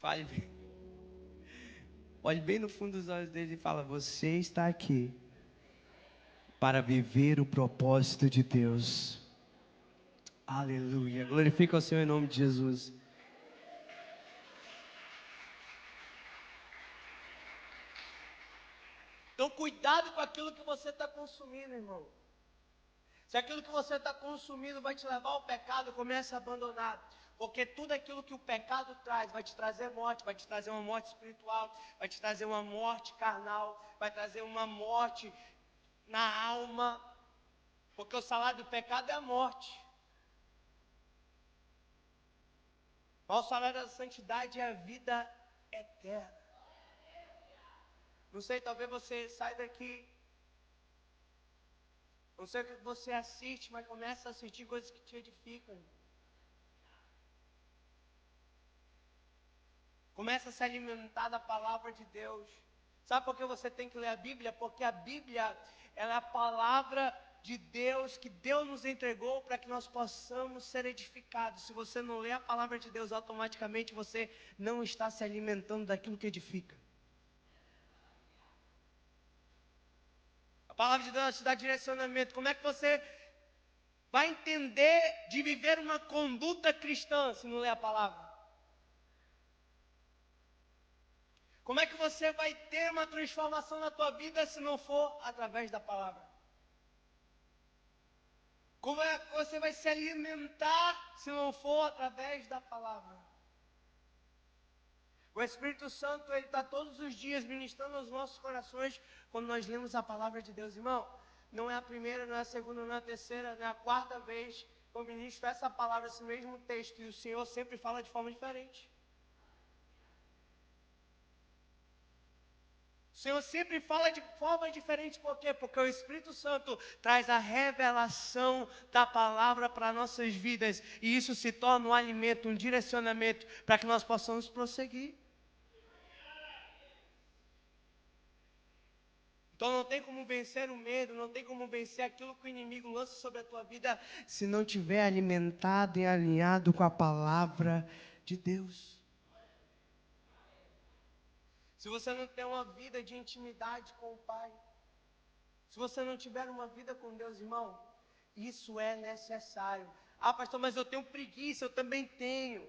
Fale bem. Olhe bem no fundo dos olhos dele e fala: você está aqui para viver o propósito de Deus. Aleluia. Glorifica o Senhor em nome de Jesus. Então, cuidado com aquilo que você está consumindo, irmão. Se aquilo que você está consumindo vai te levar ao pecado, comece a abandonar. Porque tudo aquilo que o pecado traz vai te trazer morte, vai te trazer uma morte espiritual, vai te trazer uma morte carnal, vai trazer uma morte na alma. Porque o salário do pecado é a morte. Mas o salário da santidade é a vida eterna. Não sei, talvez você saia daqui. Não sei o que você assiste, mas começa a assistir coisas que te edificam. Começa a se alimentar da palavra de Deus. Sabe por que você tem que ler a Bíblia? Porque a Bíblia, ela é a palavra de Deus que Deus nos entregou para que nós possamos ser edificados. Se você não lê a palavra de Deus, automaticamente você não está se alimentando daquilo que edifica. A palavra de Deus te dá direcionamento. Como é que você vai entender de viver uma conduta cristã se não ler a palavra? Como é que você vai ter uma transformação na tua vida se não for através da palavra? Como é que você vai se alimentar se não for através da palavra? O Espírito Santo, ele está todos os dias ministrando aos nossos corações quando nós lemos a palavra de Deus. Irmão, não é a primeira, não é a segunda, não é a terceira, não é a quarta vez que eu ministro essa palavra, esse mesmo texto, e o Senhor sempre fala de forma diferente. O Senhor sempre fala de forma diferente, por quê? Porque o Espírito Santo traz a revelação da palavra para nossas vidas, e isso se torna um alimento, um direcionamento, para que nós possamos prosseguir. Então não tem como vencer o medo, não tem como vencer aquilo que o inimigo lança sobre a tua vida, se não tiver alimentado e alinhado com a palavra de Deus. Se você não tem uma vida de intimidade com o Pai, se você não tiver uma vida com Deus, irmão, isso é necessário. Ah, pastor, mas eu tenho preguiça, eu também tenho.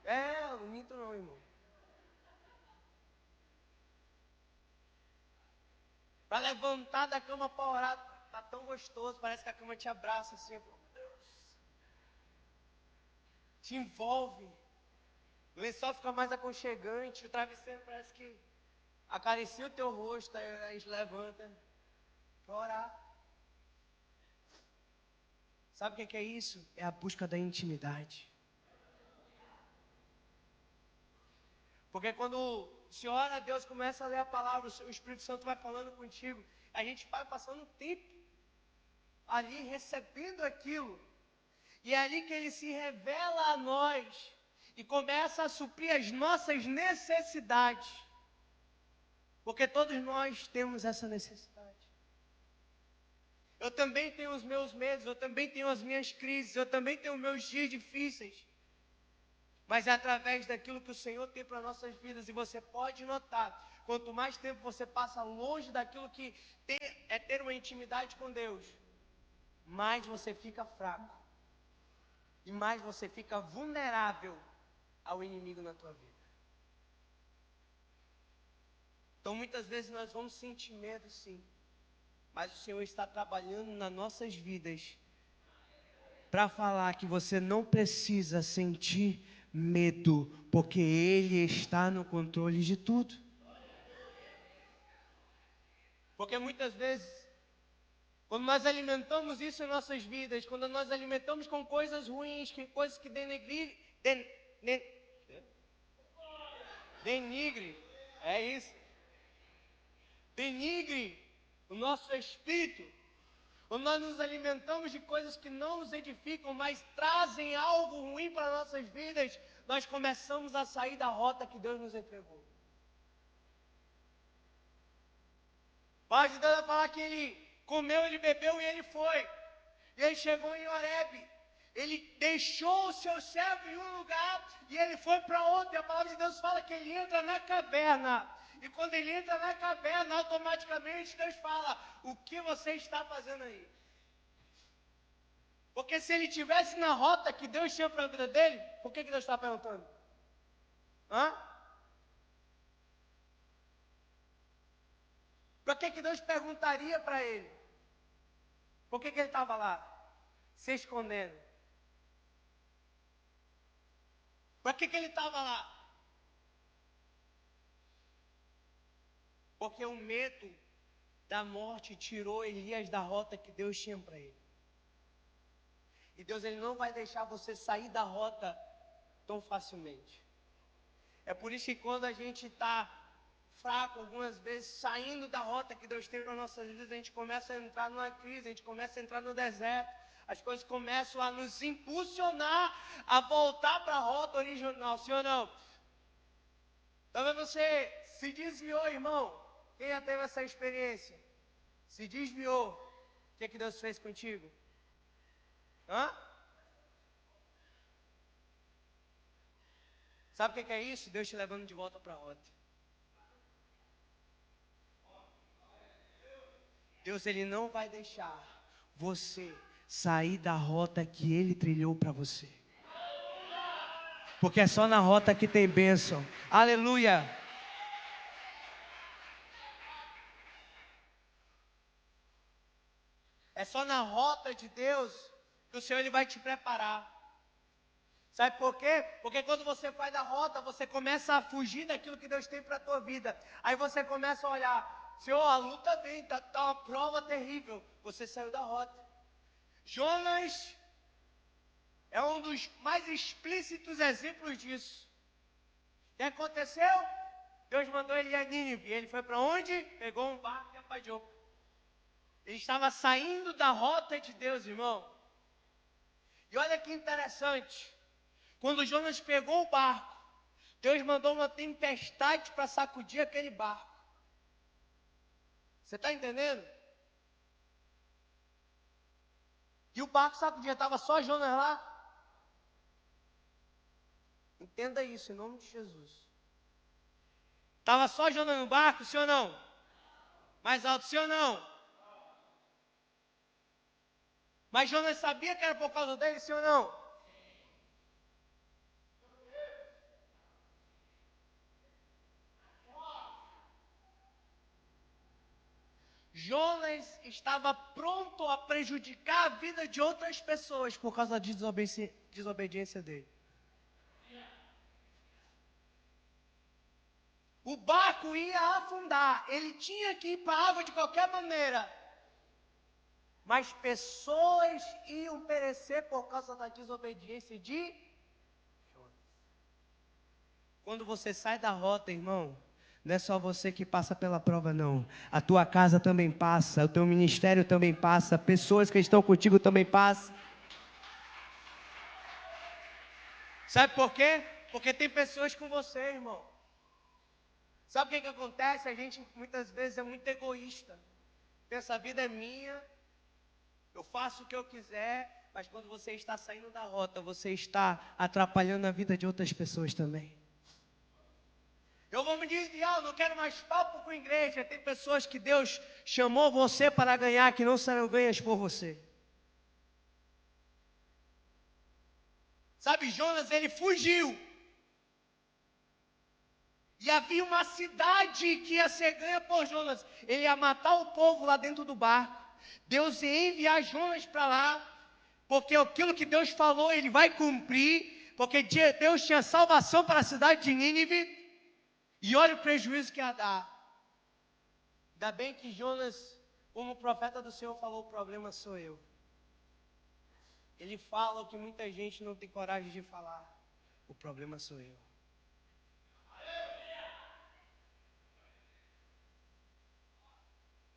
Eu não minto não, irmão. Para levantar da cama para orar, tá tão gostoso, parece que a cama te abraça assim, meu Deus. Te envolve. O lençol fica mais aconchegante, o travesseiro parece que acaricia o teu rosto, aí levanta para orar. Sabe o que é isso? É a busca da intimidade. Porque quando se ora a Deus, começa a ler a palavra, o Espírito Santo vai falando contigo, a gente vai passando tempo ali recebendo aquilo, e é ali que Ele se revela a nós, e começa a suprir as nossas necessidades, porque todos nós temos essa necessidade. Eu também tenho os meus medos, eu também tenho as minhas crises, eu também tenho os meus dias difíceis. Mas é através daquilo que o Senhor tem para nossas vidas. E você pode notar, quanto mais tempo você passa longe daquilo que é ter uma intimidade com Deus, mais você fica fraco. E mais você fica vulnerável ao inimigo na tua vida. Então muitas vezes nós vamos sentir medo, sim. Mas o Senhor está trabalhando nas nossas vidas para falar que você não precisa sentir medo, porque Ele está no controle de tudo. Porque muitas vezes, quando nós alimentamos isso em nossas vidas, quando nós alimentamos com coisas ruins, com coisas que denigre, é isso, denigre o nosso espírito, quando nós nos alimentamos de coisas que não nos edificam, mas trazem algo ruim para nossas vidas, nós começamos a sair da rota que Deus nos entregou. A palavra de Deus vai falar que ele comeu, ele bebeu e ele foi. E ele chegou em Horebe. Ele deixou o seu servo em um lugar e ele foi para outro. E a palavra de Deus fala que ele entra na caverna. E quando ele entra na caverna, automaticamente Deus fala: o que você está fazendo aí? Porque se ele estivesse na rota que Deus tinha para a vida dele, por que Deus está perguntando? Hã? Para que Deus perguntaria para ele? Por que ele estava lá? Se escondendo. Para que ele estava lá? Porque o medo da morte tirou Elias da rota que Deus tinha para ele. E Deus ele não vai deixar você sair da rota tão facilmente. É por isso que quando a gente está fraco, algumas vezes, saindo da rota que Deus tem para nossas vidas, a gente começa a entrar numa crise, a gente começa a entrar no deserto. As coisas começam a nos impulsionar a voltar para a rota original, sim ou não? Talvez você se desviou, irmão. Quem já teve essa experiência? Se desviou. O que Deus fez contigo? Hã? Sabe o que é isso? Deus te levando de volta para a rota. Deus ele não vai deixar você sair da rota que Ele trilhou para você. Porque é só na rota que tem bênção. Aleluia! É só na rota de Deus que o Senhor ele vai te preparar. Sabe por quê? Porque quando você faz da rota, você começa a fugir daquilo que Deus tem para a tua vida. Aí você começa a olhar, Senhor, a luta vem, tá uma prova terrível. Você saiu da rota. Jonas é um dos mais explícitos exemplos disso. O que aconteceu? Deus mandou ele ir a Nínive. Ele foi para onde? Pegou um barco e apagou. Ele estava saindo da rota de Deus, irmão. E olha que interessante. Quando Jonas pegou o barco, Deus mandou uma tempestade para sacudir aquele barco. Você está entendendo? E o barco sacudia, estava só Jonas lá. Entenda isso, em nome de Jesus. Estava só Jonas no barco, sim ou não? Mais alto, sim ou não? Mas Jonas sabia que era por causa dele, sim ou não? Jonas estava pronto a prejudicar a vida de outras pessoas por causa da desobediência dele. O barco ia afundar, ele tinha que ir para a água de qualquer maneira. Mas pessoas iam perecer por causa da desobediência de Jonas. Quando você sai da rota, irmão, não é só você que passa pela prova, não. A tua casa também passa, o teu ministério também passa, pessoas que estão contigo também passam. Sabe por quê? Porque tem pessoas com você, irmão. Sabe o que acontece? A gente muitas vezes é muito egoísta. Pensa, a vida é minha, eu faço o que eu quiser, mas quando você está saindo da rota, você está atrapalhando a vida de outras pessoas também. Eu vou me desviar, eu não quero mais papo com a igreja. Tem pessoas que Deus chamou você para ganhar, que não serão ganhas por você. Sabe, Jonas, ele fugiu. E havia uma cidade que ia ser ganha por Jonas. Ele ia matar o povo lá dentro do barco. Deus ia enviar Jonas para lá. Porque aquilo que Deus falou, ele vai cumprir. Porque Deus tinha salvação para a cidade de Nínive. E olha o prejuízo que ia dar. Ainda bem que Jonas, como profeta do Senhor, falou: o problema sou eu. Ele fala o que muita gente não tem coragem de falar: o problema sou eu.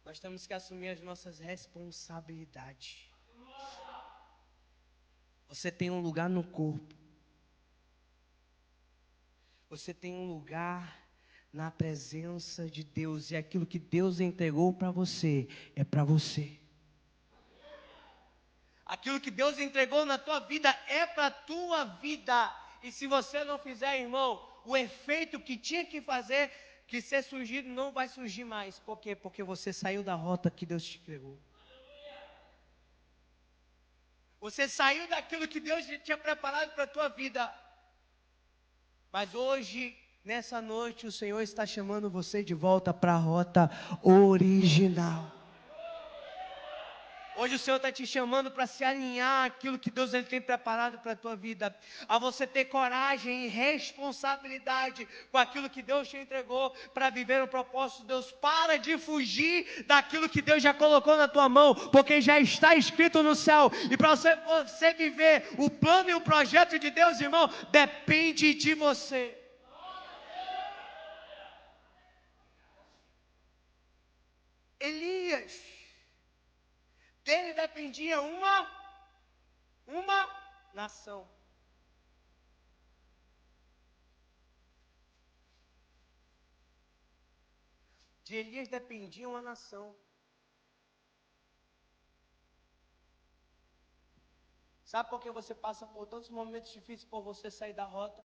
Nós temos que assumir as nossas responsabilidades. Você tem um lugar no corpo. Você tem um lugar na presença de Deus. E aquilo que Deus entregou para você é para você. Aquilo que Deus entregou na tua vida é para a tua vida. E se você não fizer, irmão, o efeito que tinha que fazer, que ser surgido, não vai surgir mais. Por quê? Porque você saiu da rota que Deus te entregou. Você saiu daquilo que Deus tinha preparado para a tua vida. Mas hoje, nessa noite, o Senhor está chamando você de volta para a rota original. Hoje o Senhor está te chamando para se alinhar àquilo que Deus ele tem preparado para a tua vida. A você ter coragem e responsabilidade com aquilo que Deus te entregou para viver o propósito de Deus. Para de fugir daquilo que Deus já colocou na tua mão, porque já está escrito no céu. E para você viver o plano e o projeto de Deus, irmão, depende de você. Elias, dele dependia uma nação. De Elias dependia uma nação. Sabe por que você passa por tantos momentos difíceis por você sair da rota?